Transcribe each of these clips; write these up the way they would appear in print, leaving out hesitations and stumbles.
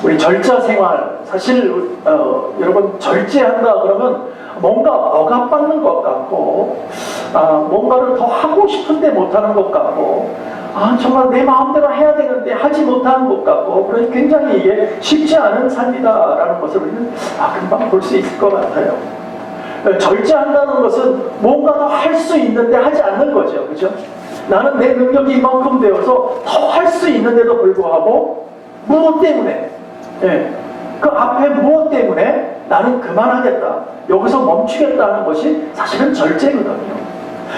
우리 절자 생활, 사실 여러분 절제한다 그러면 뭔가 억압받는 것 같고, 뭔가를 더 하고 싶은데 못하는 것 같고, 정말 내 마음대로 해야 되는데 하지 못하는 것 같고, 그래서 굉장히 이게 쉽지 않은 삶이다라는 것을 우리는 금방 볼 수 있을 것 같아요. 절제한다는 것은 뭔가 더 할 수 있는데 하지 않는 거죠. 그죠? 나는 내 능력이 이만큼 되어서 더 할 수 있는데도 불구하고 무엇 때문에, 그 앞에 무엇 때문에 나는 그만하겠다, 여기서 멈추겠다는 것이 사실은 절제거든요.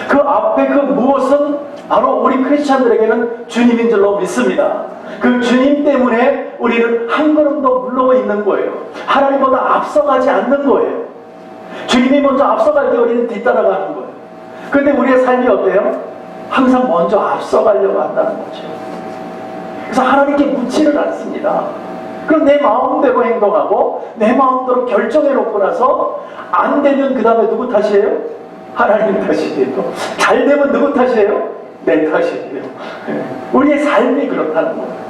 그 앞에 그 무엇은 바로 우리 크리스찬들에게는 주님인 줄로 믿습니다. 그 주님 때문에 우리는 한 걸음 더 물러가 있는 거예요. 하나님보다 앞서가지 않는 거예요. 주님이 먼저 앞서갈 때 우리는 뒤따라가는 거예요. 그런데 우리의 삶이 어때요? 항상 먼저 앞서가려고 한다는 거죠. 그래서 하나님께 묻지를 않습니다. 그럼 내 마음대로 행동하고 내 마음대로 결정해놓고 나서 안 되면 그 다음에 누구 탓이에요? 하나님 탓이에요. 잘 되면 누구 탓이에요? 내 탓이에요. 우리의 삶이 그렇다는 거예요.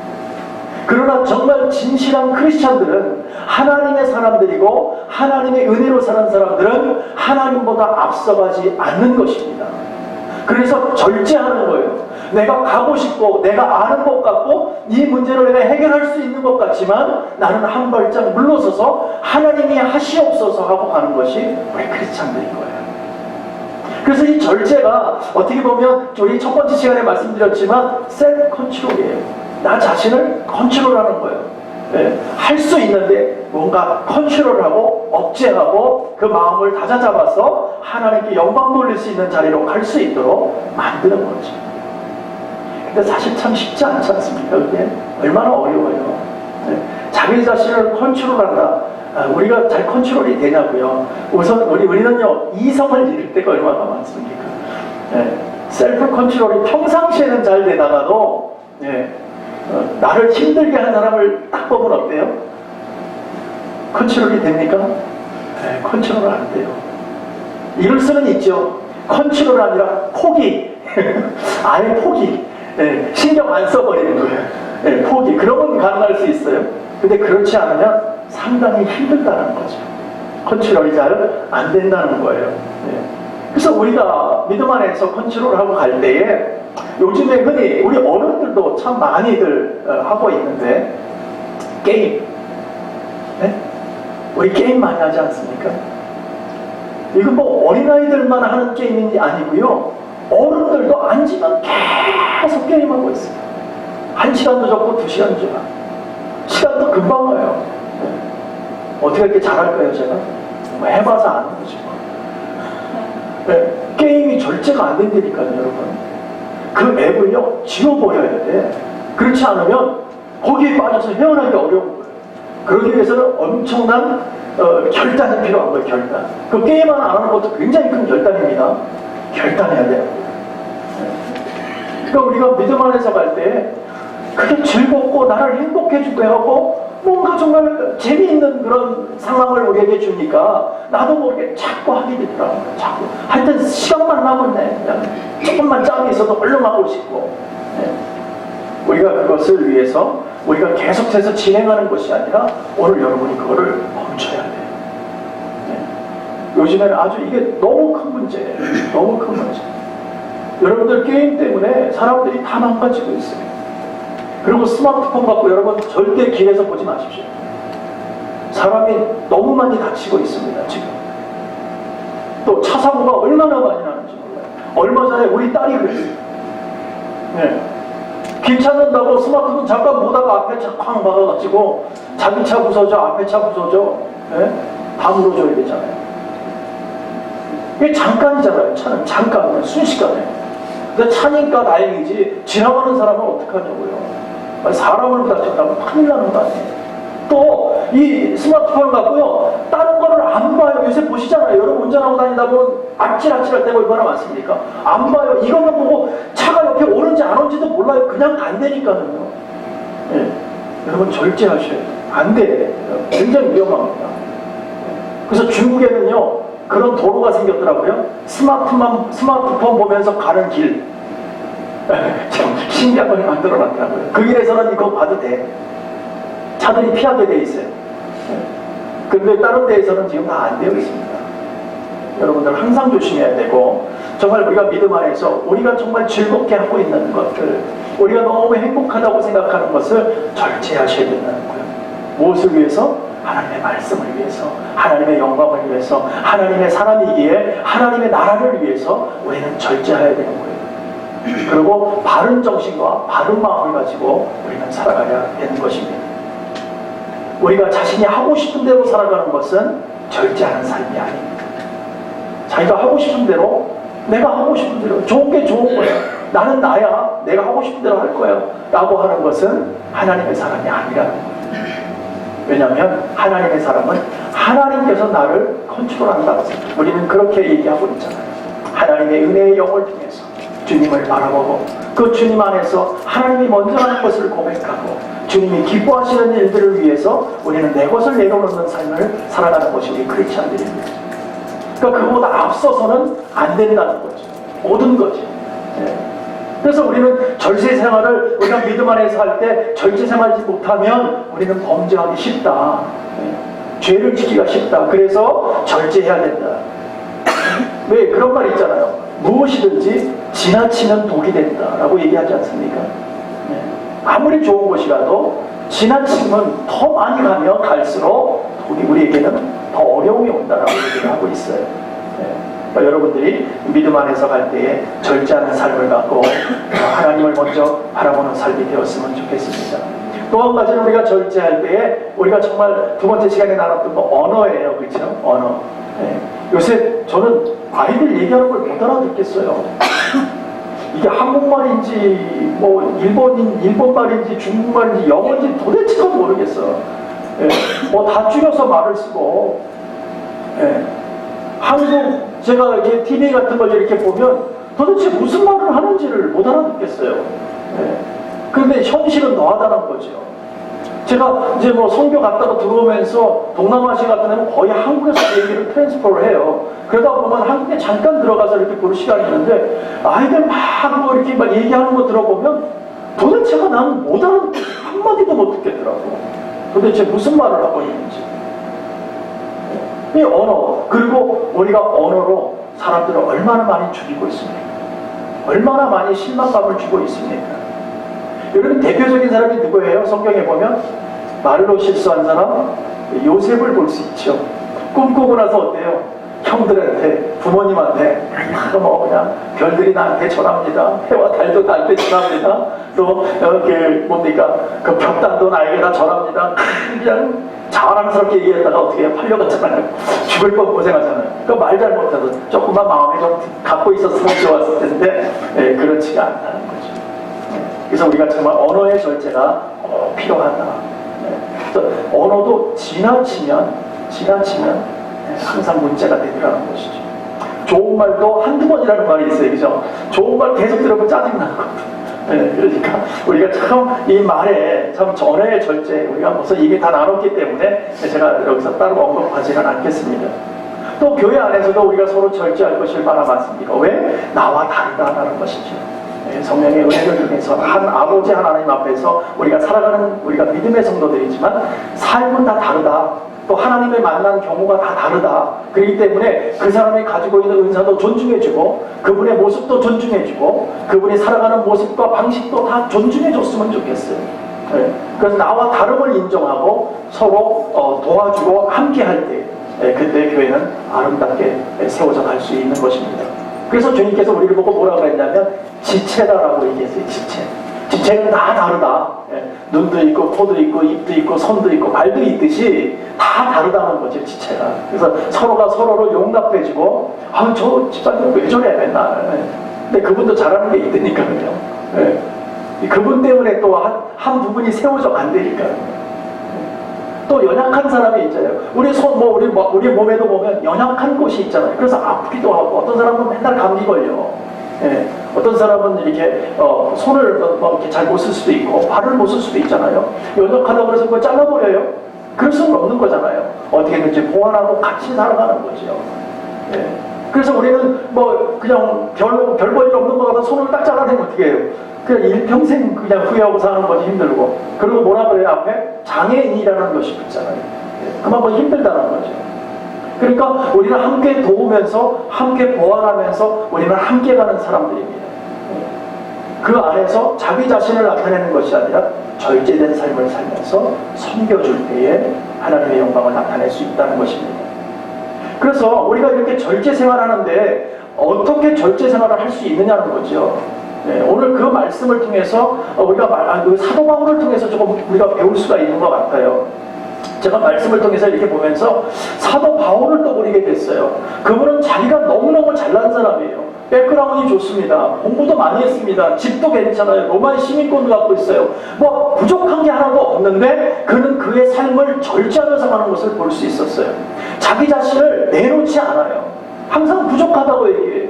그러나 정말 진실한 크리스찬들은 하나님의 사람들이고 하나님의 은혜로 사는 사람들은 하나님보다 앞서가지 않는 것입니다. 그래서 절제하는 거예요. 내가 가고 싶고 내가 아는 것 같고 이 문제를 내가 해결할 수 있는 것 같지만 나는 한 발짝 물러서서 하나님이 하시옵소서 하고 가는 것이 우리 크리스찬들인 거예요. 그래서 이 절제가 어떻게 보면 우리 첫 번째 시간에 말씀드렸지만 셀프 컨트롤이에요. 나 자신을 컨트롤하는 거예요. 할 수 있는데 뭔가 컨트롤하고 억제하고 그 마음을 다잡아서 하나님께 영광 돌릴 수 있는 자리로 갈 수 있도록 만드는 거죠. 근데 사실 참 쉽지 않지 않습니까? 그게 얼마나 어려워요. 자기 자신을 컨트롤한다. 우리가 잘 컨트롤이 되냐고요. 우선 우리는요, 이성을 잃을 때가 얼마나 많습니까? 셀프 컨트롤이 평상시에는 잘 되다가도 나를 힘들게 하는 사람을 딱 보면 어때요? 컨트롤이 됩니까? 컨트롤 안 돼요. 이럴 수는 있죠. 컨트롤 아니라 포기. 아예 포기. 신경 안 써버리는 거예요. 포기. 그러면 가능할 수 있어요. 근데 그렇지 않으면 상당히 힘들다는 거죠. 컨트롤이 잘 안 된다는 거예요. 그래서 우리가 믿음 안에서 컨트롤하고 갈 때에 요즘에 흔히 우리 어른들도 참 많이들 하고 있는데 게임. 우리 게임 많이 하지 않습니까? 이건 뭐 어린아이들만 하는 게임이 아니고요, 어른들도 앉으면 계속 게임하고 있어요. 1시간도 적고 2시간도 적고 시간도 금방 와요. 어떻게 이렇게 잘할까요? 제가 해봐서 아는 거죠. 게임이 절제가 안 된다니까요, 여러분. 그 앱을요, 지워버려야 돼. 그렇지 않으면 거기에 빠져서 헤어나기 어려운 거예요. 그러기 위해서는 엄청난 결단이 필요한 거예요. 결단. 그 게임 하나 안 하는 것도 굉장히 큰 결단입니다. 결단해야 돼요. 그러니까 우리가 믿음 안에서 갈 때 그게 즐겁고 나를 행복해지게 하고 뭔가 정말 재미있는 그런 상황을 우리에게 주니까 나도 모르게 자꾸 하게 되더라고요. 자꾸. 하여튼 시간만 남았네. 그냥 조금만 짬이 있어도 얼른 하고 싶고. 우리가 그것을 위해서 우리가 계속해서 진행하는 것이 아니라 오늘 여러분이 그거를 멈춰야 돼요. 요즘에는 아주 이게 너무 큰 문제예요. 너무 큰 문제. 여러분들 게임 때문에 사람들이 다 망가지고 있어요. 그리고 스마트폰 갖고 여러분 절대 길에서 보지 마십시오. 사람이 너무 많이 다치고 있습니다, 지금. 또 차 사고가 얼마나 많이 나는지 몰라요. 얼마 전에 우리 딸이 그랬어요. 길 찾는다고 스마트폰 잠깐 보다가 앞에 차 쾅 박아가지고 자기 차 부서져, 앞에 차 부서져. 다 물어줘야 되잖아요. 이게 잠깐이잖아요. 차는 잠깐, 순식간에. 근데 차니까 다행이지 지나가는 사람은 어떡하냐고요. 사람을 다쳤다면 큰일 나는 거 아니에요. 또 이 스마트폰을 갖고요, 다른 거를 안 봐요. 요새 보시잖아요. 여러분 운전하고 다니다 보면 아찔아찔할 때가 얼마나 많습니까? 안 봐요. 이것만 보고 차가 옆에 오는지 안 오는지도 몰라요. 그냥 간다니까요. 여러분 절제하셔야 돼요. 안 돼. 굉장히 위험합니다. 그래서 중국에는요, 그런 도로가 생겼더라고요. 스마트폰 보면서 가는 길. 참 신기한 걸 만들어 놨더라고요. 그 길에서는 이거 봐도 돼. 차들이 피하게 돼 있어요. 근데 다른 데에서는 지금 다 안 되어 있습니다. 여러분들 항상 조심해야 되고, 정말 우리가 믿음 안에서 우리가 정말 즐겁게 하고 있는 것들, 우리가 너무 행복하다고 생각하는 것을 절제하셔야 된다는 거예요. 무엇을 위해서? 하나님의 말씀을 위해서, 하나님의 영광을 위해서, 하나님의 사람이기에 하나님의 나라를 위해서 우리는 절제해야 되는 거예요. 그리고 바른 정신과 바른 마음을 가지고 우리는 살아가야 되는 것입니다. 우리가 자신이 하고 싶은 대로 살아가는 것은 절제하는 삶이 아닙니다. 자기가 하고 싶은 대로, 내가 하고 싶은 대로, 좋은 게 좋은 거야, 나는 나야, 내가 하고 싶은 대로 할 거야 라고 하는 것은 하나님의 사람이 아니라는 거예요. 왜냐하면 하나님의 사람은 하나님께서 나를 컨트롤한다고 생각해요. 우리는 그렇게 얘기하고 있잖아요. 하나님의 은혜의 영을 통해서 주님을 바라보고, 그 주님 안에서 하나님이 먼저 하는 것을 고백하고, 주님이 기뻐하시는 일들을 위해서 우리는 내 것을 내려놓는 삶을 살아가는 것이 우리 크리스찬들입니다. 그러니까 그보다 앞서서는 안 된다는 거죠. 모든 거죠. 그래서 우리는 절제 생활을 우리가 믿음 안에서 할 때 절제 생활하지 못하면 우리는 범죄하기 쉽다. 죄를 지키기가 쉽다. 그래서 절제해야 된다. 왜? 그런 말 있잖아요. 무엇이든지 지나치면 독이 된다라고 얘기하지 않습니까? 아무리 좋은 것이라도 지나치면 더 많이 가면 갈수록 독이 우리에게는 더 어려움이 온다라고 얘기를 하고 있어요. 그러니까 여러분들이 믿음 안에서 갈 때에 절제하는 삶을 갖고 하나님을 먼저 바라보는 삶이 되었으면 좋겠습니다. 또 한 가지는 우리가 절제할 때에 우리가 정말 두 번째 시간에 나눴던 거 언어예요. 그렇죠? 언어. 요새 저는 아이들 얘기하는 걸 못 알아듣겠어요. 이게 한국말인지 뭐 일본말인지 중국말인지 영어인지 도대체가 모르겠어. 뭐 다 줄여서 말을 쓰고, 한국 제가 이렇게 TV 같은 걸 이렇게 보면 도대체 무슨 말을 하는지를 못 알아듣겠어요. 그런데 현실은 더하다는 거죠. 제가 이제 뭐 선교 갔다가 들어오면서 동남아시아 같은 데는 거의 한국에서 얘기를 트랜스포를 해요. 그러다 보면 한국에 잠깐 들어가서 이렇게 볼 시간이 있는데 아이들 막 뭐 이렇게 막 얘기하는 거 들어보면 도대체가 나는 못 알아듣겠어. 한마디도 못 듣겠더라고. 도대체 무슨 말을 하고 있는지. 이 언어, 그리고 우리가 언어로 사람들을 얼마나 많이 죽이고 있습니까? 얼마나 많이 실망감을 주고 있습니까? 여러분, 대표적인 사람이 누구예요? 성경에 보면 말로 실수한 사람 요셉을 볼 수 있죠. 꿈꾸고 나서 어때요? 형들한테, 부모님한테 뭐 그냥 별들이 나한테 전합니다. 해와 달도 나한테 전합니다. 또 뭡니까? 그 벽단도 나에게 다 전합니다. 그냥 자랑스럽게 얘기했다가 어떻게 해요? 팔려갔잖아요. 죽을 뻔 고생하잖아요. 그러니까 말 잘못해서 조금만 마음에 좀 갖고 있었으면 좋았을 텐데 그렇지가 않다는 거죠. 그래서 우리가 정말 언어의 절제가 필요하다. 그래서 언어도 지나치면 항상 문제가 되더라는 것이죠. 좋은 말도 한두 번이라는 말이 있어요. 그죠? 좋은 말 계속 들으면 짜증나거든요. 그러니까 우리가 참 이 말에 참 언어의 절제, 우리가 벌써 이게 다 나눴기 때문에 제가 여기서 따로 언급하지는 않겠습니다. 또 교회 안에서도 우리가 서로 절제할 것이 얼마나 많습니까? 왜? 나와 다르다는 것이죠. 성령의 은혜를 통해서 한 아버지 하나님 앞에서 우리가 살아가는 우리가 믿음의 성도들이지만 삶은 다 다르다. 또 하나님을 만난 경우가 다 다르다. 그렇기 때문에 그 사람이 가지고 있는 은사도 존중해주고 그분의 모습도 존중해주고 그분이 살아가는 모습과 방식도 다 존중해줬으면 좋겠어요. 그래서 나와 다름을 인정하고 서로 도와주고 함께할 때 그때 교회는 아름답게 세워져 갈 수 있는 것입니다. 그래서 주님께서 우리를 보고 뭐라고 했냐면 지체다라고 얘기했어요. 지체는 다 다르다. 눈도 있고 코도 있고 입도 있고 손도 있고 발도 있듯이 다 다르다는 거죠. 지체가. 그래서 서로가 서로를 용납해주고 저 집사님 왜 저래 맨날. 근데 그분도 잘하는 게 있으니까요. 그분 때문에 또 한 부분이 세워져 간다니까요. 또 연약한 사람이 있잖아요. 우리 몸에도 보면 연약한 곳이 있잖아요. 그래서 아프기도 하고 어떤 사람은 맨날 감기 걸려. 어떤 사람은 이렇게 손을 이렇게 잘 못 쓸 수도 있고 발을 못 쓸 수도 있잖아요. 연약하다고 그래서 그걸 잘라버려요? 그럴 수는 없는 거잖아요. 어떻게든지 보완하고 같이 살아가는 거죠. 그래서 우리는 뭐 그냥 별 볼일 없는 거 같아 손을 딱 잘라내면 어떻게 해요? 그냥 일평생 그냥 후회하고 사는 것이 힘들고, 그리고 뭐라 그래요? 앞에 장애인이라는 것이 붙잖아요. 그만큼 힘들다는 거죠. 그러니까 우리는 함께 도우면서 함께 보완하면서 우리는 함께 가는 사람들입니다. 그 안에서 자기 자신을 나타내는 것이 아니라 절제된 삶을 살면서 섬겨줄 때에 하나님의 영광을 나타낼 수 있다는 것입니다. 그래서 우리가 이렇게 절제 생활하는데 어떻게 절제 생활을 할 수 있느냐는 거죠. 오늘 그 말씀을 통해서 우리가 그 사도 바울을 통해서 조금 우리가 배울 수가 있는 것 같아요. 제가 말씀을 통해서 이렇게 보면서 사도 바울을 떠올리게 됐어요. 그분은 자기가 너무너무 잘난 사람이에요. 백그라운드이 좋습니다. 공부도 많이 했습니다. 집도 괜찮아요. 로마 시민권도 갖고 있어요. 뭐 부족한 게 하나도 없는데 그는 그의 삶을 절제하면서 가는 것을 볼 수 있었어요. 자기 자신을 내놓지 않아요. 항상 부족하다고 얘기해요.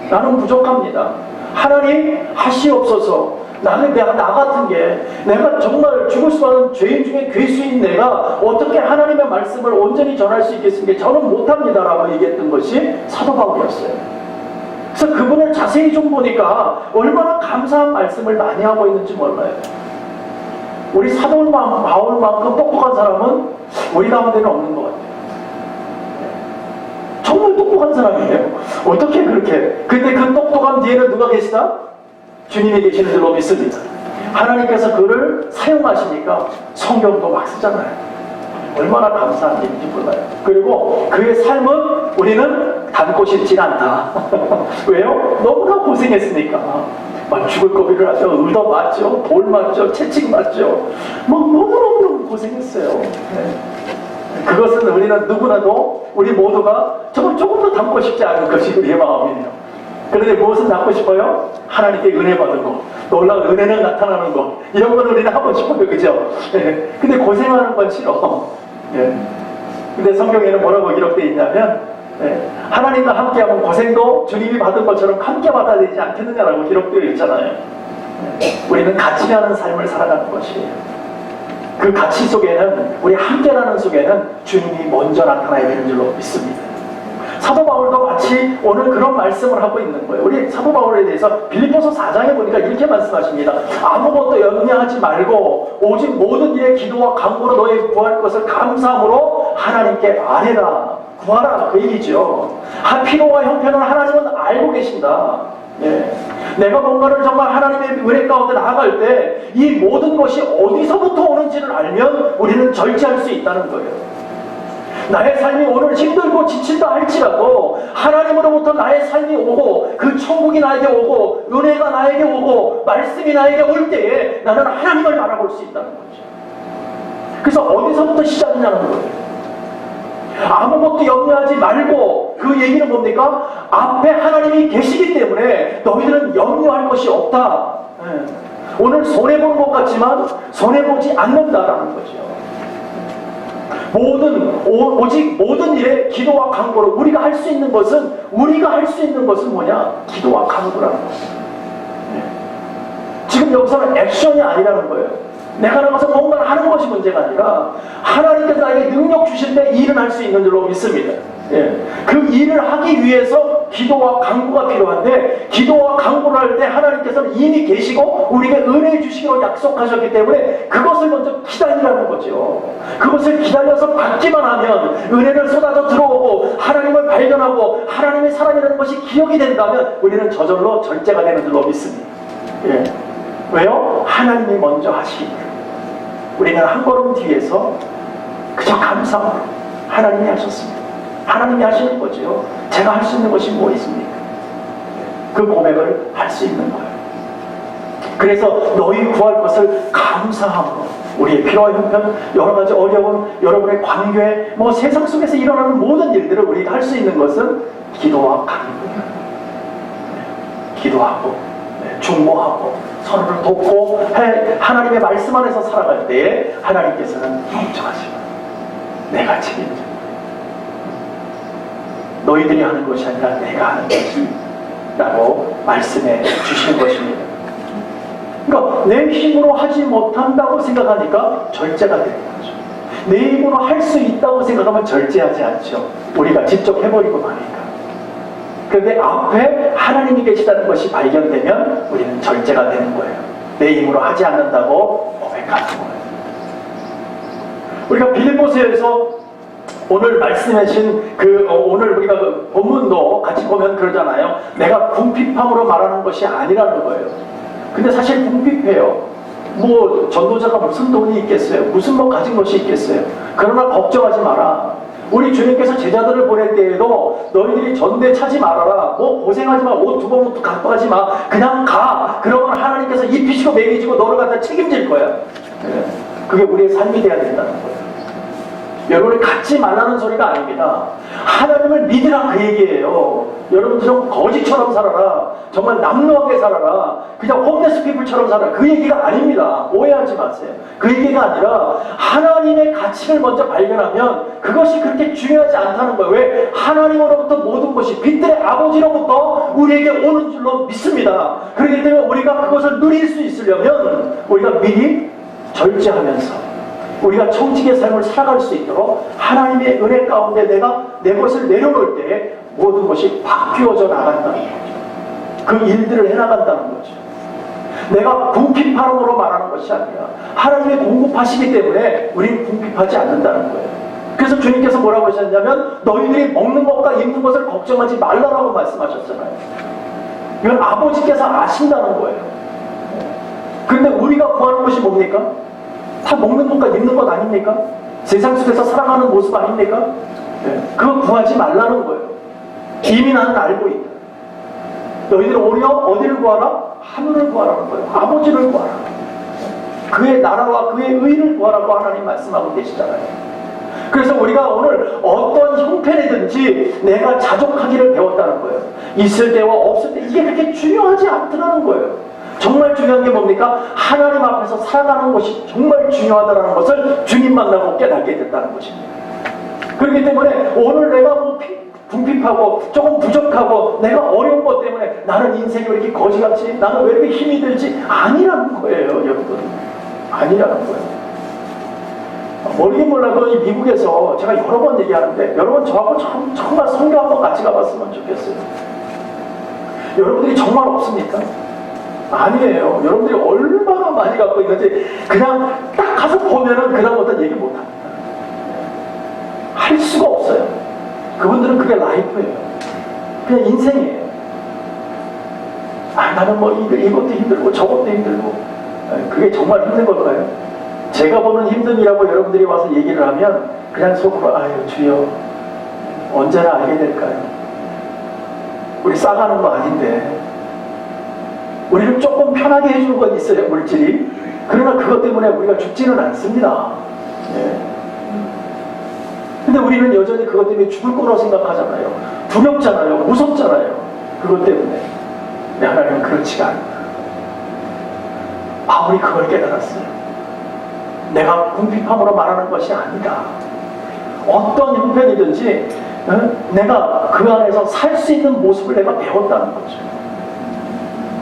나는 부족합니다. 하나님 하시옵소서. 나는 나 같은 게 내가 정말 죽을 수많은 죄인 중에 괴수인 내가 어떻게 하나님의 말씀을 온전히 전할 수 있겠습니까? 저는 못합니다라고 얘기했던 것이 사도 바울이었어요. 그래서 그분을 자세히 좀 보니까 얼마나 감사한 말씀을 많이 하고 있는지 몰라요. 우리 사도 바울만큼 똑똑한 사람은 우리 가운데는 없는 것 같아요. 정말 똑똑한 사람이에요. 어떻게 그렇게? 근데 그 똑똑한 뒤에는 누가 계시다? 주님이 계시는 줄로 믿습니다. 하나님께서 그를 사용하시니까 성경도 막 쓰잖아요. 얼마나 감사한 일인지 몰라요. 그리고 그의 삶은 우리는 닮고 싶지 않다. 왜요? 너무나 고생했으니까. 막 죽을 거비를 하죠. 의도 맞죠. 돌 맞죠. 채찍 맞죠. 막 너무너무 고생했어요. 네. 그것은 우리는 누구나도 우리 모두가 정말 조금 더 닮고 싶지 않은 것이 우리의 마음이에요. 그런데 무엇은 닮고 싶어요? 하나님께 은혜 받은 거, 놀라운 은혜는 나타나는 거, 이런 걸 우리는 하고 싶어요. 그죠? 네. 근데 고생하는 건 싫어. 네. 근데 성경에는 뭐라고 기록되어 있냐면, 네. 하나님과 함께하면 고생도 주님이 받은 것처럼 함께 받아야 되지 않겠느냐라고 기록되어 있잖아요. 네. 우리는 같이 하는 삶을 살아가는 것이에요. 그 가치 속에는, 우리 함께라는 속에는 주님이 먼저 나타나야 되는 줄로 믿습니다. 사도 바울도 마치 오늘 그런 말씀을 하고 있는 거예요. 우리 사도 바울에 대해서 빌립보서 4장에 보니까 이렇게 말씀하십니다. 아무것도 염려하지 말고 오직 모든 일에 기도와 간구로 너의 구할 것을 감사함으로 하나님께 아뢰라. 구하라. 그 얘기죠. 필요와 형편을 하나님은 알고 계신다. 예. 내가 뭔가를 정말 하나님의 은혜 가운데 나아갈 때 이 모든 것이 어디서부터 오는지를 알면 우리는 절제할 수 있다는 거예요. 나의 삶이 오늘 힘들고 지친다 할지라도 하나님으로부터 나의 삶이 오고 그 천국이 나에게 오고 은혜가 나에게 오고 말씀이 나에게 올 때에 나는 하나님을 바라볼 수 있다는 거죠. 그래서 어디서부터 시작이냐는 거예요. 아무것도 염려하지 말고, 그 얘기는 뭡니까? 앞에 하나님이 계시기 때문에 너희들은 염려할 것이 없다. 오늘 손해보는 것 같지만 손해보지 않는다라는 거죠. 오직 모든 일에 기도와 간구로 우리가 할 수 있는 것은 뭐냐? 기도와 간구라는 거예요. 지금 여기서는 액션이 아니라는 거예요. 내가 나가서 뭔가를 하는 것이 문제가 아니라 하나님께서 나에게 능력 주실 때 일을 할 수 있는 줄로 믿습니다. 그 일을 하기 위해서 기도와 간구가 필요한데, 기도와 간구를 할 때 하나님께서는 이미 계시고 우리에게 은혜 주시기로 약속하셨기 때문에 그것을 먼저 기다리라는 거죠. 그것을 기다려서 받기만 하면 은혜를 쏟아져 들어오고 하나님을 발견하고 하나님의 사랑이라는 것이 기억이 된다면 우리는 저절로 절제가 되는 줄로 믿습니다. 왜요? 하나님이 먼저 하시기 때문에 우리는 한 걸음 뒤에서 그저 감사함으로 하나님이 하셨습니다. 하나님이 하시는 거죠. 제가 할 수 있는 것이 뭐 있습니까? 그 고백을 할 수 있는 거예요. 그래서 너희 구할 것을 감사함으로, 우리의 필요와 형편, 여러 가지 어려운 여러분의 관계, 세상 속에서 일어나는 모든 일들을 우리가 할 수 있는 것은 기도와 간구입니다. 기도하고 중보하고 서로를 돕고 하나님의 말씀 안에서 살아갈 때에 하나님께서는 멈춰가시고 내가 책임져. 너희들이 하는 것이 아니라 내가 하는 것이 라고 말씀해 주시는 것입니다. 그러니까 내 힘으로 하지 못한다고 생각하니까 절제가 되는 거죠. 내 힘으로 할 수 있다고 생각하면 절제하지 않죠. 우리가 직접 해버리고 마니까. 그런데 앞에 하나님이 계시다는 것이 발견되면 우리는 절제가 되는 거예요. 내 힘으로 하지 않는다고 고백하는 거예요. 우리가 빌립보서에서 오늘 말씀하신 오늘 우리가 본문도 같이 보면 그러잖아요. 내가 궁핍함으로 말하는 것이 아니라는 거예요. 근데 사실 궁핍해요. 뭐 전도자가 무슨 돈이 있겠어요? 무슨 뭐 가진 것이 있겠어요? 그러나 걱정하지 마라. 우리 주님께서 제자들을 보낼 때에도 너희들이 전대 차지 말아라. 뭐 고생하지 마. 옷 두 번부터 갖고 가지 마. 그냥 가. 그러면 하나님께서 입히시고 먹이시고 너를 갖다 책임질 거야. 그게 우리의 삶이 돼야 된다는 거예요. 여러분이 갖지 말라는 소리가 아닙니다. 하나님을 믿으라 그 얘기예요. 여러분들은 거지처럼 살아라. 정말 남루하게 살아라. 그냥 홈레스 피플처럼 살아라. 그 얘기가 아닙니다. 오해하지 마세요. 그 얘기가 아니라 하나님의 가치를 먼저 발견하면 그것이 그렇게 중요하지 않다는 거예요. 왜? 하나님으로부터 모든 것이 빛들의 아버지로부터 우리에게 오는 줄로 믿습니다. 그렇기 때문에 우리가 그것을 누릴 수 있으려면 우리가 미리 절제하면서 우리가 청직의 삶을 살아갈 수 있도록 하나님의 은혜 가운데 내가 내 것을 내려놓을 때 모든 것이 바뀌어져 나간다는 거죠. 그 일들을 해나간다는 거죠. 내가 궁핍함으로 말하는 것이 아니라 하나님의 공급하시기 때문에 우리는 궁핍하지 않는다는 거예요. 그래서 주님께서 뭐라고 하셨냐면 너희들이 먹는 것과 입는 것을 걱정하지 말라라고 말씀하셨잖아요. 이건 아버지께서 아신다는 거예요. 그런데 우리가 구하는 것이 뭡니까? 다 먹는 것과 입는 것 아닙니까? 세상 속에서 살아가는 모습 아닙니까? 그거 구하지 말라는 거예요. 이미 나는 알고 있다. 너희들 오히려 어디를 구하라? 하늘을 구하라는 거예요. 아버지를 구하라. 그의 나라와 그의 의를 구하라고 하나님 말씀하고 계시잖아요. 그래서 우리가 오늘 어떤 형편이든지 내가 자족하기를 배웠다는 거예요. 있을 때와 없을 때 이게 그렇게 중요하지 않더라는 거예요. 정말 중요한 게 뭡니까? 하나님 앞에서 살아가는 것이 정말 중요하다는 것을 주님 만나고 깨닫게 됐다는 것입니다. 그렇기 때문에 오늘 내가 뭐 궁핍하고 조금 부족하고 내가 어려운 것 때문에 나는 인생이 왜 이렇게 거지같이 나는 왜 이렇게 힘이 들지? 아니라는 거예요, 여러분. 아니라는 거예요. 모르긴 몰라도 이 미국에서 제가 여러 번 얘기하는데 여러분 저하고 정말 성교 한번 같이 가봤으면 좋겠어요. 여러분들이 정말 없습니까? 아니에요. 여러분들이 얼마나 많이 갖고 있는지 그냥 딱 가서 보면은 그다음부터 얘기 못합니다. 할 수가 없어요. 그분들은 그게 라이프예요. 그냥 인생이에요. 나는 뭐 이것도 힘들고 저것도 힘들고 그게 정말 힘든 걸까요? 제가 보는 힘듦이라고 여러분들이 와서 얘기를 하면 그냥 속으로 아유 주여 언제나 알게 될까요? 우리 싸가는 거 아닌데 우리를 조금 편하게 해주는 건 있어요, 물질이. 그러나 그것 때문에 우리가 죽지는 않습니다. 근데 우리는 여전히 그것 때문에 죽을 거라고 생각하잖아요. 두렵잖아요. 무섭잖아요. 그것 때문에. 근데 하나님은 그렇지가 않다. 바울이 그걸 깨달았어요. 내가 궁핍함으로 말하는 것이 아니다. 어떤 형편이든지 내가 그 안에서 살 수 있는 모습을 내가 배웠다는 거죠.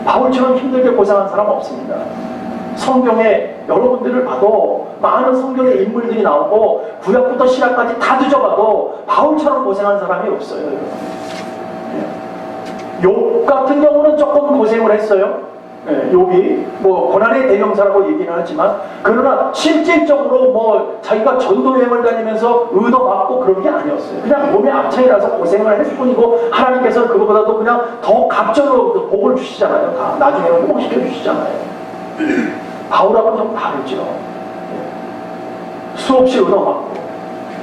바울처럼 힘들게 고생한 사람 없습니다. 성경에 여러분들을 봐도 많은 성경의 인물들이 나오고 구약부터 신약까지 다 뒤져봐도 바울처럼 고생한 사람이 없어요. 욥 같은 경우는 조금 고생을 했어요. 욥이 뭐 고난의 대명사라고 얘기는 하지만 그러나 실질적으로 뭐 자기가 전도 여행을 다니면서 의도받고 그런 게 아니었어요. 그냥 몸에 앞차이라서 고생을 했을 뿐이고 하나님께서는 그거보다도 그냥 더 갑절로 복을 주시잖아요. 다 나중에는 회복시켜 주시잖아요. 바울하고는 좀 다르죠. 수없이 의도받고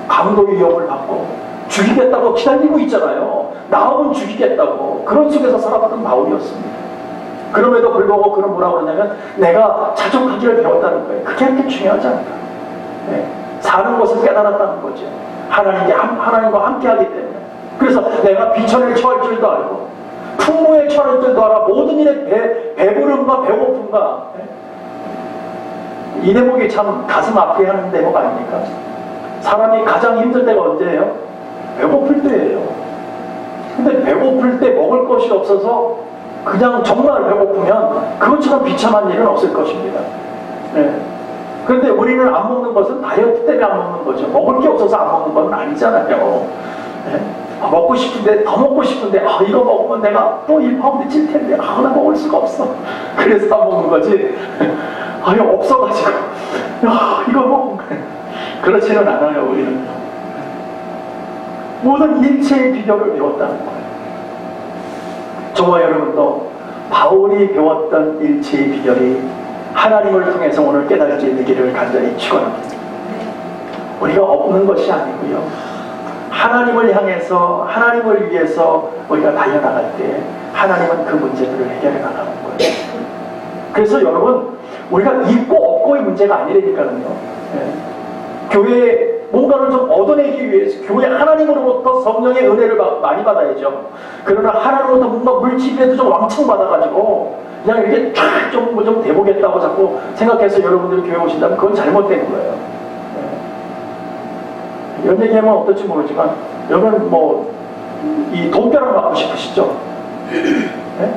강도 위협을 받고 죽이겠다고 기다리고 있잖아요. 나오면 죽이겠다고 그런 속에서 살아갔던 바울이었습니다. 그럼에도 불구하고 그는 뭐라고 그러냐면 내가 자족하기를 배웠다는 거예요. 그게 그렇게 중요하지 않다. 사는 것을 깨달았다는 거죠. 하나님과 함께하기 때문에. 그래서 내가 비천을 처할 줄도 알고 풍모에 처할 줄도 알아. 모든 일에 배부름과 배고픔과 이 대목이 참 가슴 아프게 하는 대목 아닙니까? 사람이 가장 힘들 때가 언제예요? 배고플 때예요. 근데 배고플 때 먹을 것이 없어서 그냥 정말 배고프면 그것처럼 비참한 일은 없을 것입니다. 그런데 우리는 안 먹는 것은 다이어트 때문에 안 먹는 거죠. 먹을 게 없어서 안 먹는 건 아니잖아요. 먹고 싶은데, 더 먹고 싶은데, 이거 먹으면 내가 또 1파운드 찔 텐데, 나 먹을 수가 없어. 그래서 안 먹는 거지. 이거 없어가지고, 이거 먹으면. 그렇지는 않아요, 우리는. 모든 일체의 비결을 배웠다는 거예요. 저와 여러분도 바울이 배웠던 일체의 비결이 하나님을 통해서 오늘 깨달을 수 있는 길을 간절히 축원합니다. 우리가 없는 것이 아니고요. 하나님을 향해서, 하나님을 위해서 우리가 달려나갈 때 하나님은 그 문제들을 해결해 나가는 거예요. 그래서 여러분, 우리가 있고 없고의 문제가 아니라니까요. 교회에 뭔가를 좀 얻어내기 위해서 교회 하나님으로부터 성령의 은혜를 많이 받아야죠. 그러나 하나님으로부터 뭔가 물질이라도 좀 왕창 받아가지고 그냥 이렇게 쫙 좀 돼보겠다고 자꾸 생각해서 여러분들이 교회 오신다면 그건 잘못된 거예요. 이런 얘기하면 어떨지 모르지만 여러분 이 돈벼락 맞고 싶으시죠? 네?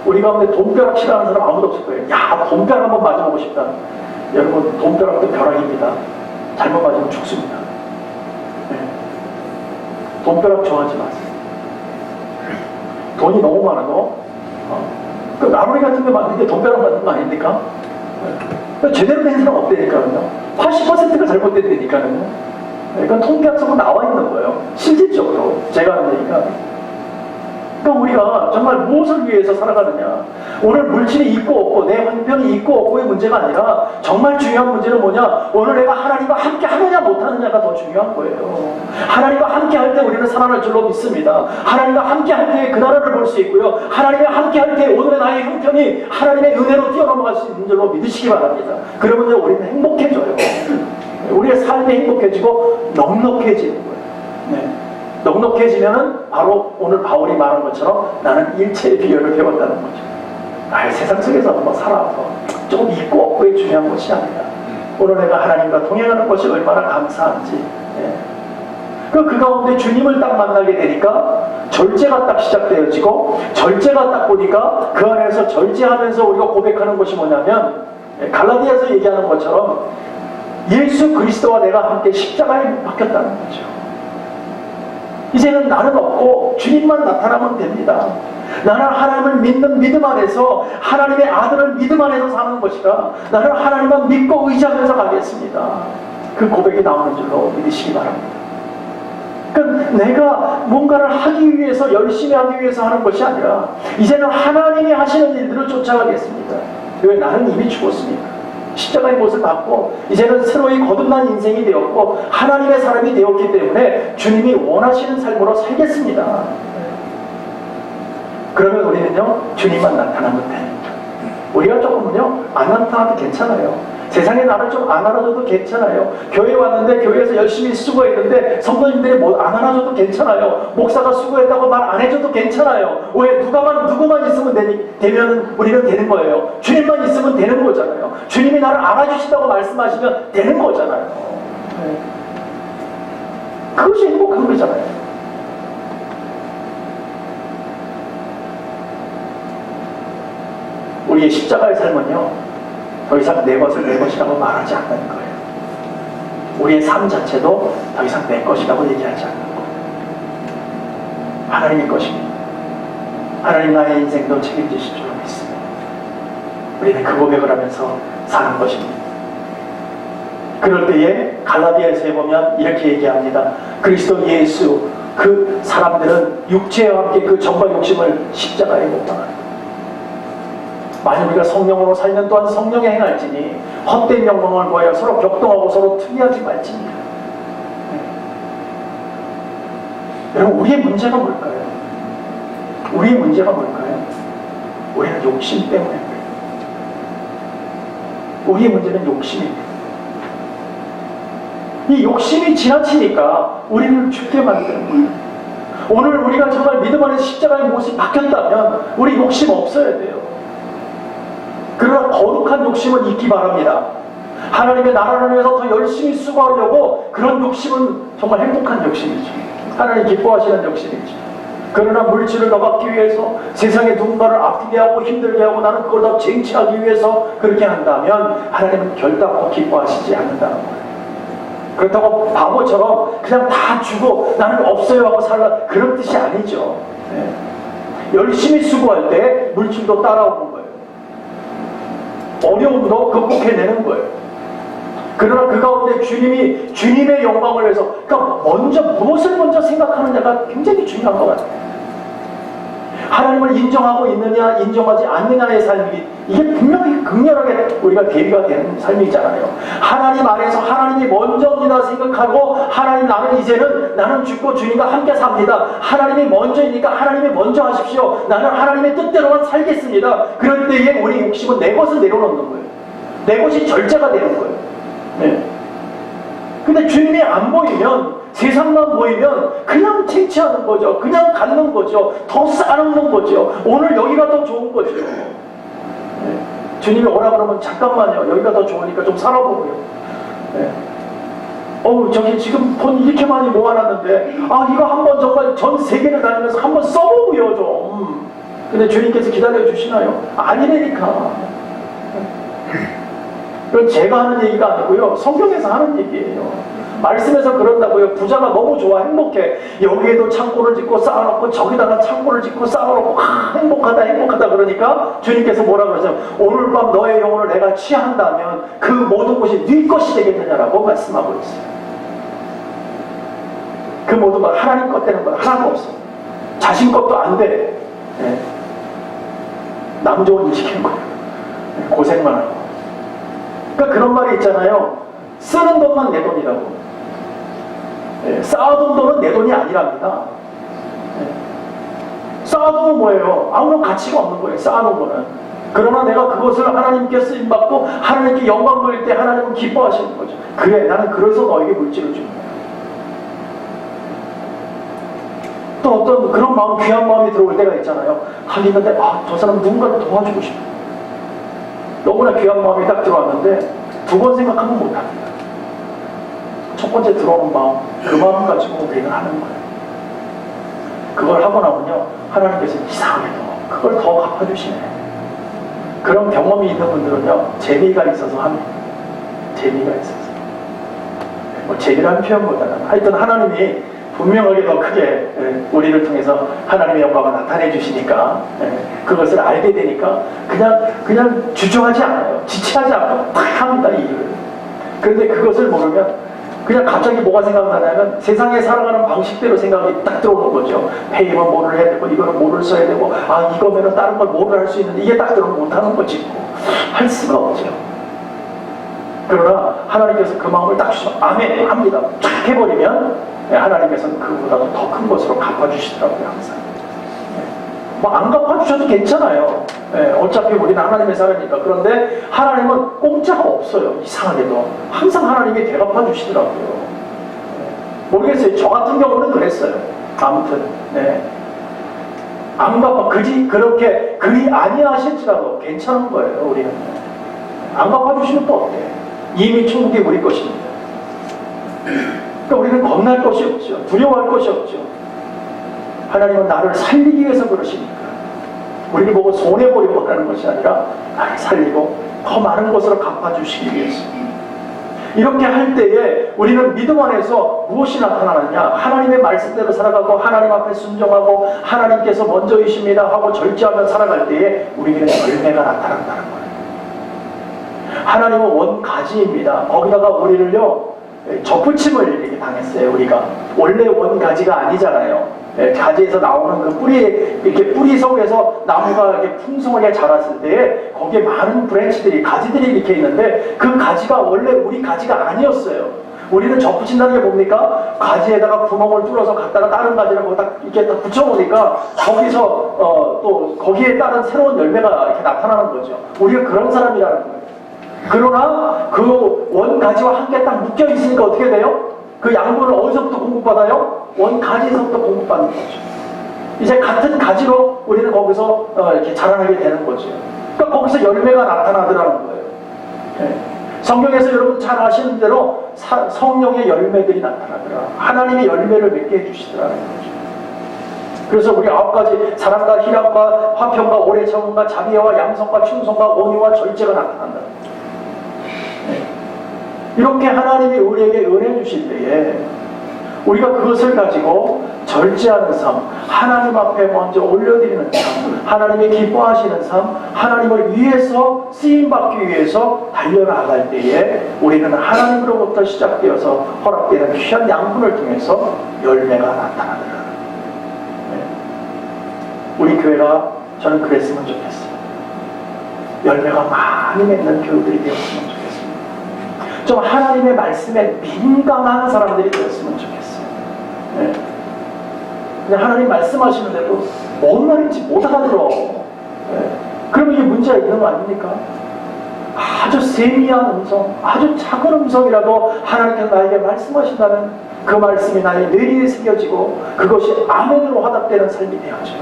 우리 가운데 돈벼락 싫어하는 사람 아무도 없을 거예요. 야, 돈벼락 한번 맞아보고 싶다. 여러분, 돈벼락도 벼락입니다. 잘못 맞으면 죽습니다. 네. 돈벼락 좋아하지 마세요. 돈이 너무 많아도 그 나무리 같은 데 맞는데 돈벼락 맞는 거 아닙니까? 네. 제대로 된 사람 없다니까요. 80%가 잘못된다니까요. 그러니까 통계학적으로 나와 있는 거예요. 실질적으로 제가 하는 얘기가. 그러니까 우리가 정말 무엇을 위해서 살아가느냐. 오늘 물질이 있고 없고 내 형편이 있고 없고의 문제가 아니라 정말 중요한 문제는 뭐냐. 오늘 내가 하나님과 함께 하느냐 못하느냐가 더 중요한 거예요. 하나님과 함께 할 때 우리는 살아날 줄로 믿습니다. 하나님과 함께 할 때 그 나라를 볼 수 있고요. 하나님과 함께 할 때 오늘의 나의 형편이 하나님의 은혜로 뛰어넘어갈 수 있는 줄로 믿으시기 바랍니다. 그러면 우리는 행복해져요. 우리의 삶이 행복해지고 넉넉해지는 거예요. 네. 넉넉해지면은 바로 오늘 바울이 말한 것처럼 나는 일체의 비결을 배웠다는 거죠. 세상 속에서 한번 살아서 조금 있고 없고의 중요한 것이 아니라 오늘 내가 하나님과 동행하는 것이 얼마나 감사한지. 네. 그 가운데 주님을 딱 만나게 되니까 절제가 딱 시작되어지고 절제가 딱 보니까 그 안에서 절제하면서 우리가 고백하는 것이 뭐냐면 갈라디아서 얘기하는 것처럼 예수 그리스도와 내가 함께 십자가에 박혔다는 거죠. 이제는 나는 없고 주님만 나타나면 됩니다. 나는 하나님을 믿는 믿음 안에서 하나님의 아들을 믿음 안에서 사는 것이라 나는 하나님만 믿고 의지하면서 가겠습니다. 그 고백이 나오는 줄로 믿으시기 바랍니다. 그러니까 내가 뭔가를 하기 위해서 열심히 하기 위해서 하는 것이 아니라 이제는 하나님이 하시는 일들을 쫓아가겠습니다. 왜? 나는 이미 죽었으니까. 십자가의 못을 받고 이제는 새로이 거듭난 인생이 되었고 하나님의 사람이 되었기 때문에 주님이 원하시는 삶으로 살겠습니다. 그러면 우리는요 주님만 나타나면 됩니다. 우리가 조금은요 안 나타나도 괜찮아요. 세상에 나를 좀 안 알아줘도 괜찮아요. 교회 왔는데 교회에서 열심히 수고했는데 성도님들이 뭐 안 알아줘도 괜찮아요. 목사가 수고했다고 말 안 해줘도 괜찮아요. 왜? 누구만 있으면 되면 우리는 되는 거예요. 주님만 있으면 되는 거잖아요. 주님이 나를 알아주신다고 말씀하시면 되는 거잖아요. 네. 그것이 행복한 거잖아요. 우리의 십자가의 삶은요 더 이상 내 것을 내 것이라고 말하지 않는 거예요. 우리의 삶 자체도 더 이상 내 것이라고 얘기하지 않는 거예요. 하나님의 것입니다. 하나님 나의 인생도 책임지실 줄 믿습니다. 우리는 그 고백을 하면서 사는 것입니다. 그럴 때에 갈라디아서에 보면 이렇게 얘기합니다. 그리스도 예수 그 사람들은 육체와 함께 그 정과 욕심을 십자가에 못 박아요. 만약 우리가 성령으로 살면 또한 성령에 행할지니 헛된 영광을 구하여 서로 격동하고 서로 투기하지 말지니라. 여러분 우리의 문제가 뭘까요? 우리의 문제가 뭘까요? 우리는 욕심 때문에 그래요. 우리의 문제는 욕심입니다. 이 욕심이 지나치니까 우리를 죽게 만드는 거예요. 오늘 우리가 정말 믿음 안에서 십자가의 못이 박혔다면 우리 욕심 없어야 돼요. 그러나 거룩한 욕심은 있기 바랍니다. 하나님의 나라를 위해서 더 열심히 수고하려고 그런 욕심은 정말 행복한 욕심이죠. 하나님 기뻐하시는 욕심이죠. 그러나 물질을 더 받기 위해서 세상에 누군가를 아프게 하고 힘들게 하고 나는 그걸 더 쟁취하기 위해서 그렇게 한다면 하나님은 결단코 기뻐하시지 않는다는 거예요. 그렇다고 바보처럼 그냥 다 주고 나는 없어요 하고 살라, 그런 뜻이 아니죠. 네. 열심히 수고할 때 물질도 따라오는 거예요. 어려움도 극복해내는 거예요. 그러나 그 가운데 주님이 주님의 영광을 위해서, 그러니까 무엇을 먼저 생각하느냐가 굉장히 중요한 것 같아요. 하나님을 인정하고 있느냐 인정하지 않느냐의 삶이, 이게 분명히 극렬하게 우리가 대비가 되는 삶이잖아요. 하나님 안에서 하나님이 먼저입니다 생각하고, 하나님 나는 죽고 주님과 함께 삽니다. 하나님이 먼저이니까 하나님이 먼저 하십시오. 나는 하나님의 뜻대로만 살겠습니다. 그럴 때에 우리 욕심은 내 것을 내려놓는 거예요. 내 것이 절제가 되는 거예요. 네. 근데 주님이 안 보이면, 세상만 보이면 그냥 채취하는 거죠. 그냥 갖는 거죠. 더 쌓아놓는 거죠. 오늘 여기가 더 좋은 거죠. 네. 주님이 오라 그러면 잠깐만요. 여기가 더 좋으니까 좀 살아보고요. 네. 저기 지금 돈 이렇게 많이 모아놨는데, 이거 한번 정말 전 세계를 다니면서 한번 써보고요 좀. 근데 주님께서 기다려 주시나요? 아니라니까. 그건 제가 하는 얘기가 아니고요. 성경에서 하는 얘기예요. 말씀에서 그런다고요. 부자가 너무 좋아, 행복해. 여기에도 창고를 짓고 쌓아놓고 저기다가 창고를 짓고 쌓아놓고 행복하다 그러니까 주님께서 뭐라 그러세요? 오늘 밤 너의 영혼을 내가 취한다면 그 모든 것이 네 것이 되겠느냐라고 말씀하고 있어요. 그 모든 건 하나님 것 되는 건 하나도 없어. 자신 것도 안 돼. 네. 남 좋은 일 시키는 거예요. 고생만 하고. 그러니까 그런 말이 있잖아요. 쓰는 돈만 내 돈이라고. 네, 쌓아둔 돈은 내 돈이 아니랍니다. 네. 쌓아두면 뭐예요? 아무런 가치가 없는 거예요. 쌓아놓은 거는. 그러나 내가 그것을 하나님께 쓰임받고 하나님께 영광 돌릴 때 하나님은 기뻐하시는 거죠. 그래, 나는 그래서 너에게 물질을 줍니다. 또 어떤 그런 마음, 귀한 마음이 들어올 때가 있잖아요. 가기 있는데 저 사람 누군가를 도와주고 싶어. 너무나 귀한 마음이 딱 들어왔는데 두 번 생각하면 못합니다. 첫 번째 들어오는 마음, 그 마음 가지고 우리는 하는 거예요. 그걸 하고 나면요, 하나님께서 이상하게도 그걸 더 갚아주시네. 그런 경험이 있는 분들은요, 재미가 있어서 합니다. 재미가 있어서. 재미라는 표현보다는 하여튼 하나님이 분명하게 더 크게 우리를 통해서 하나님의 영광을 나타내 주시니까, 그것을 알게 되니까 그냥 주저하지 않아요. 지체하지 않고 딱 합니다, 이 일을. 그런데 그것을 모르면 그냥 갑자기 뭐가 생각나냐면 세상에 살아가는 방식대로 생각이 딱 들어오는 거죠. 페이면 뭐를 해야 되고, 이거는 뭐를 써야 되고, 이거면은 다른 걸 뭐를 할 수 있는데, 이게 딱 들어오면 못하는 거지. 할 수가 없죠. 그러나 하나님께서 그 마음을 딱 주셔서 아멘 합니다. 쫙 해버리면 하나님께서는 그보다도 더 큰 것으로 갚아주시더라고요. 항상. 안 갚아주셔도 괜찮아요. 어차피 우리는 하나님의 사람이니까. 그런데 하나님은 공짜가 없어요. 이상하게도 항상 하나님이 대갚아주시더라고요. 모르겠어요. 저 같은 경우는 그랬어요. 아무튼 안 갚아 그렇게 그리 아니하실지라도 괜찮은 거예요. 우리는 안 갚아주시면 또 어때? 이미 충분히 우리 것입니다. 그러니까 우리는 겁날 것이 없죠. 두려워할 것이 없죠. 하나님은 나를 살리기 위해서 그러시니까. 우리를 보고 손해보려고 하는 것이 아니라 나를 살리고 더 많은 것으로 갚아주시기 위해서. 이렇게 할 때에 우리는 믿음 안에서 무엇이 나타나느냐? 하나님의 말씀대로 살아가고 하나님 앞에 순종하고 하나님께서 먼저이십니다 하고 절제하며 살아갈 때에 우리에게는 열매가 나타난다는 거예요. 하나님은 원가지입니다. 거기다가 우리를요, 접붙임을 이렇게 당했어요. 우리가 원래 원가지가 아니잖아요. 가지에서 나오는 그 뿌리 속에서 나무가 이렇게 풍성하게 자랐을 때 거기에 많은 브랜치들이, 가지들이 이렇게 있는데 그 가지가 원래 우리 가지가 아니었어요. 우리는 접붙인다는 게 뭡니까? 가지에다가 구멍을 뚫어서 갖다가 다른 가지를 거기다 이렇게 딱 붙여보니까 거기서 또 거기에 따른 새로운 열매가 이렇게 나타나는 거죠. 우리가 그런 사람이라는 거예요. 그러나 그 원가지와 함께 딱 묶여 있으니까 어떻게 돼요? 그 양분을 어디서부터 공급받아요? 원가지에서부터 공급받는 거죠. 이제 같은 가지로 우리는 거기서 이렇게 자라나게 되는 거죠. 그러니까 거기서 열매가 나타나더라는 거예요. 성경에서 여러분 잘 아시는 대로 성령의 열매들이 나타나더라. 하나님의 열매를 맺게 해주시더라는 거죠. 그래서 우리 9가지 사랑과 희락과 화평과 오래 참음과 자비와 양성과 충성과 온유와 절제가 나타난다. 이렇게 하나님이 우리에게 은혜 주실 때에 우리가 그것을 가지고 절제하는 삶, 하나님 앞에 먼저 올려드리는 삶, 하나님이 기뻐하시는 삶, 하나님을 위해서 쓰임받기 위해서 달려나갈 때에 우리는 하나님으로부터 시작되어서 허락되는 귀한 양분을 통해서 열매가 나타나더라. 네. 우리 교회가 저는 그랬으면 좋겠어요. 열매가 많이 맺는 교회들이 되었으면 좋겠습니다. 좀 하나님의 말씀에 민감한 사람들이 되었으면 좋겠어요. 네. 그냥 하나님 말씀하시는데도 뭔 말인지 못 알아들어. 네. 그러면 이게 문제가 있는 거 아닙니까? 아주 세미한 음성, 아주 작은 음성이라도 하나님께서 나에게 말씀하신다면 그 말씀이 나의 뇌리에 새겨지고 그것이 아멘으로 화답되는 삶이 되어야죠.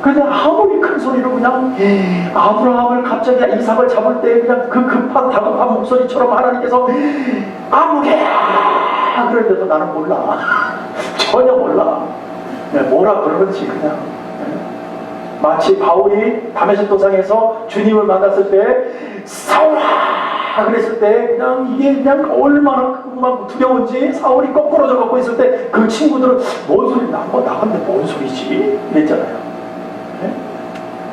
그런데 아무리 큰 소리로 그냥 아브라함을 갑자기 이삭을 잡을 때 그냥 그 급한 다급한 목소리처럼 하나님께서 아무개야 그런데도 나는 몰라. 전혀 몰라. 뭐라 그러는지 그냥. 마치 바울이 다메섹 도상에서 주님을 만났을 때 사울아 그랬을 때 그냥 이게 그냥 얼마나 막 두려운지 사울이 거꾸로져 걷고 있을 때 그 친구들은 뭔 소리 나간데 뭔 소리지? 이랬잖아요. 네?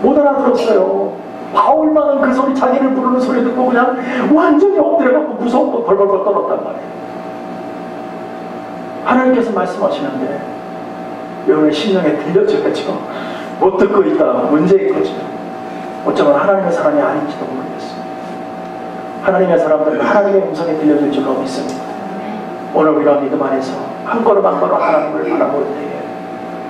못 알아들었어요. 바울만은 그 소리 자기를 부르는 소리 듣고 그냥 완전히 엎드려갖고 무서워 벌벌벌 떨었단 말이에요. 하나님께서 말씀하시는데 여러분의 심령에 들려줘야죠. 못 듣고 있다 문제인 거죠. 어쩌면 하나님의 사람이 아닌지도 모르겠어요. 하나님의 사람들은 하나님의 음성에 들려줄 줄로 믿습니다. 오늘 우리가 믿음 안에서 한 걸음 한 걸음 하나님을 바라볼 때에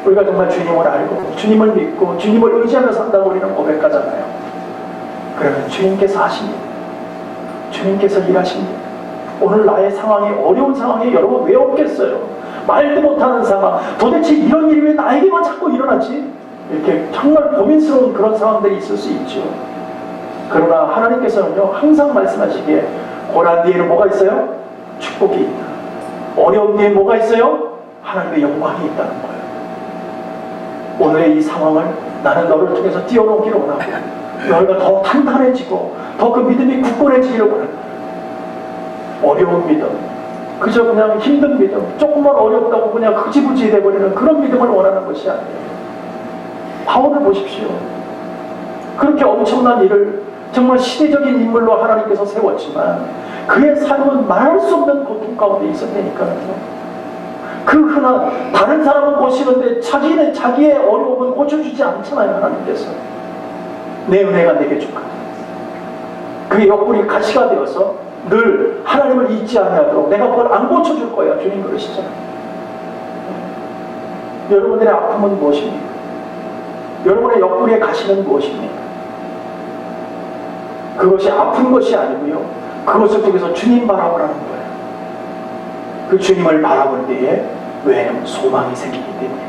우리가 정말 주님을 알고 주님을 믿고 주님을 의지하며 산다고 우리는 고백하잖아요. 그러면 주님께서 하십니다. 주님께서 일하십니다. 오늘 나의 상황이 어려운 상황에 여러분 왜 없겠어요? 말도 못하는 상황, 도대체 이런 일이 왜 나에게만 자꾸 일어나지? 이렇게 정말 고민스러운 그런 상황들이 있을 수 있죠. 그러나 하나님께서는요 항상 말씀하시기에 고난 뒤에는 뭐가 있어요? 축복이 있다. 어려운 뒤에 뭐가 있어요? 하나님의 영광이 있다는 거예요. 오늘의 이 상황을 나는 너를 통해서 뛰어넘기를 원하고 너희가 더 탄탄해지고 더 그 믿음이 굳건해지기를 원한다. 어려운 믿음, 그저 그냥 힘든 믿음, 조금만 어렵다고 그냥 흐지부지 돼버리는 그런 믿음을 원하는 것이 아니에요. 바울을 보십시오. 그렇게 엄청난 일을 정말 시대적인 인물로 하나님께서 세웠지만 그의 삶은 말할 수 없는 고통 가운데 있었다니까요. 그 흔한 다른 사람은 고치는데 자기의 어려움은 고쳐주지 않잖아요. 하나님께서 내 은혜가 내게 족하다. 그의 옆구리 가시가 되어서 늘 하나님을 잊지 아니하도록 내가 그걸 안 고쳐줄 거야. 주님 그러시잖아요. 여러분들의 아픔은 무엇입니까? 여러분의 옆구리에 가시는 무엇입니까? 그것이 아픈 것이 아니고요. 그것을 통해서 주님 바라보라는 거예요. 그 주님을 바라볼 때에 왜냐면 소망이 생기기 때문에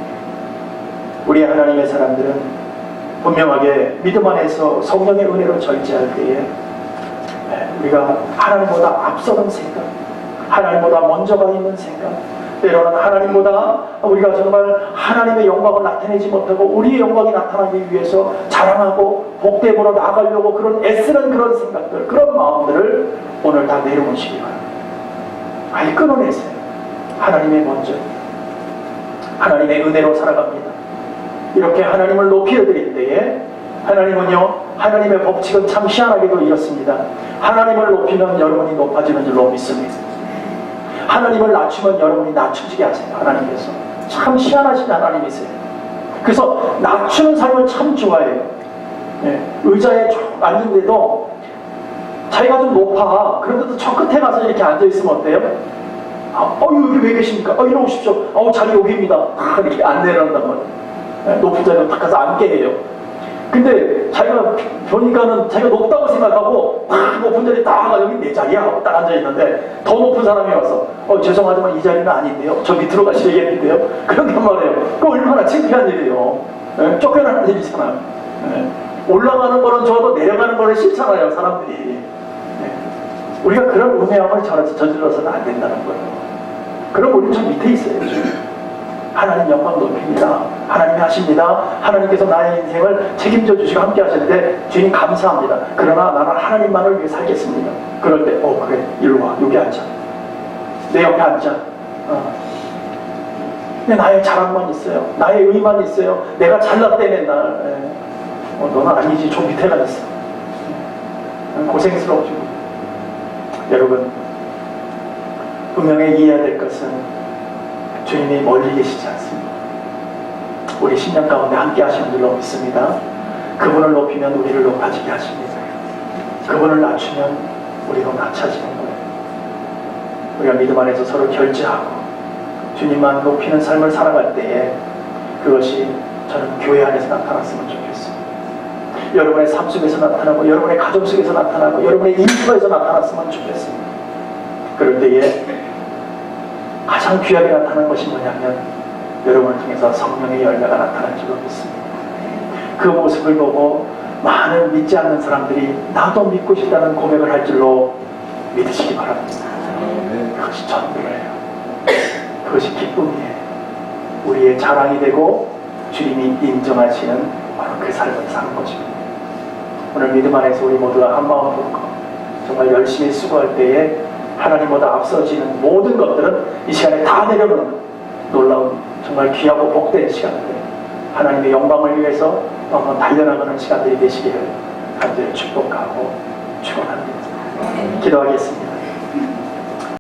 우리 하나님의 사람들은 분명하게 믿음 안에서 성령의 은혜로 절제할 때에 우리가 하나님보다 앞서는 생각, 하나님보다 먼저가 있는 생각, 때로는 하나님보다 우리가 정말 하나님의 영광을 나타내지 못하고 우리의 영광이 나타나기 위해서 자랑하고 복되보러 나가려고 그런 애쓰는 그런 생각들, 그런 마음들을 오늘 다 내려놓으시기 바랍니다. 아예 끊어내세요. 하나님의 먼저, 하나님의 은혜로 살아갑니다. 이렇게 하나님을 높여드릴 때에 하나님은요, 하나님의 법칙은 참 희한하게도 이렇습니다. 하나님을 높이면 여러분이 높아지는 줄로 믿습니다. 하나님을 낮추면 여러분이 낮춰지게 하세요. 하나님께서 참 희한하신 하나님이세요. 그래서 낮추는 삶을 참 좋아해요. 의자에 쭉 앉는데도 자기가 좀 높아. 그런데도 저 끝에 가서 이렇게 앉아있으면 어때요? 여기 왜 계십니까? 일어오십시오. 자리 여기입니다. 이렇게 안 내려온단 말이에요. 높은 자리로 딱 가서 앉게 해요. 근데 자기가 보니까는 자기가 높다고 생각하고 높은 자리 딱 여기 내 자리야 하고 딱 앉아있는데 더 높은 사람이 와서 죄송하지만 이 자리는 아닌데요. 저 밑으로 가시겠는데요. 그런단 말이에요. 그 얼마나 창피한 일이에요. 쫓겨나는 일이잖아요. 올라가는 거는 좋아도 내려가는 거는 싫잖아요. 사람들이. 우리가 그런 우매함을 저질러서는 안 된다는 거예요. 그럼 우리는 저 밑에 있어야죠. 하나님 영광 높입니다. 하나님이 하십니다. 하나님께서 나의 인생을 책임져 주시고 함께 하시는데 주님 감사합니다. 그러나 나는 하나님만을 위해 살겠습니다. 그럴 때 그래 이리 와 여기 앉아. 내 옆에 앉아. 근데 나의 자랑만 있어요. 나의 의만 있어요. 내가 잘났대 맨날. 너는 아니지. 좀 밑에가 있어. 고생스러워지고. 여러분 분명히 이해해야 될 것은 주님이 멀리 계시지 않습니다. 우리 10년 가운데 함께 하시는 줄로 믿습니다. 그분을 높이면 우리를 높아지게 하십니다. 그분을 낮추면 우리도 낮아지는 거예요. 우리가 믿음 안에서 서로 결제하고 주님만 높이는 삶을 살아갈 때에 그것이 저는 교회 안에서 나타났으면 좋겠습니다. 여러분의 삶 속에서 나타나고 여러분의 가정 속에서 나타나고 여러분의 인생에서 나타났으면 좋겠습니다. 그럴 때에 가장 귀하게 나타나는 것이 뭐냐면 여러분을 통해서 성령의 열매가 나타날 줄로 믿습니다. 그 모습을 보고 많은 믿지 않는 사람들이 나도 믿고 싶다는 고백을 할 줄로 믿으시기 바랍니다. 그것이 전부예요. 그것이 기쁨이에요. 우리의 자랑이 되고 주님이 인정하시는 바로 그 삶을 사는 것입니다. 오늘 믿음 안에서 우리 모두가 한마음 먹고 정말 열심히 수고할 때에 하나님보다 앞서지는 모든 것들은 이 시간에 다 내려놓는 놀라운 정말 귀하고 복된 시간들, 하나님의 영광을 위해서 달려나가는 시간들이 되시기를 간절히 축복하고 축원합니다. 기도하겠습니다.